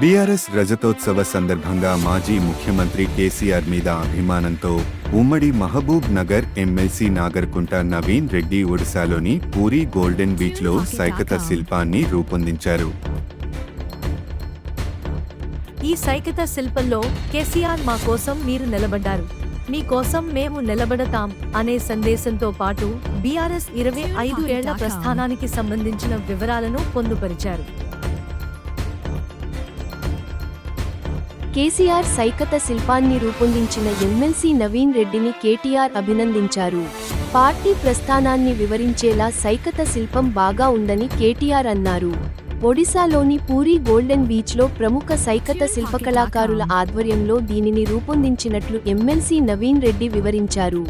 BRS రజతోత్సవ సందర్భంగా మాజీ ముఖ్యమంత్రి కేసీఆర్ మీద అభిమానంతో ఉమ్మడి మహబూబ్ నగర్ ఎమ్మెల్సీ నాగర్కుంట నవీన్ రెడ్డి ఒడిశాలోని పూరీ గోల్డెన్ బీచ్లో సైకత శిల్పాన్ని రూపొందించారు. ఈ సైకత శిల్పంలో కేసీఆర్ మా కోసం మీరు నిలబడ్డారు, మీ కోసం మేము నిలబడతాం అనే సందేశంతో పాటు బీఆర్ఎస్ 25 ఏళ్ల ప్రస్థానానికి సంబంధించిన వివరాలను పొందుపరిచారు. కేసీఆర్ సైకత శిల్పాన్ని రూపొందించిన ఎమ్మెల్సీ నవీన్ రెడ్డిని కేటీఆర్ అభినందించారు. పార్టీ ప్రస్థానాన్ని వివరించేలా సైకత శిల్పం బాగా ఉందని కేటీఆర్ అన్నారు. ఒడిశాలోని పూరీ గోల్డెన్ బీచ్లో ప్రముఖ సైకత శిల్పకళాకారుల ఆధ్వర్యంలో దీనిని రూపొందించినట్లు ఎమ్మెల్సీ నవీన్ రెడ్డి వివరించారు.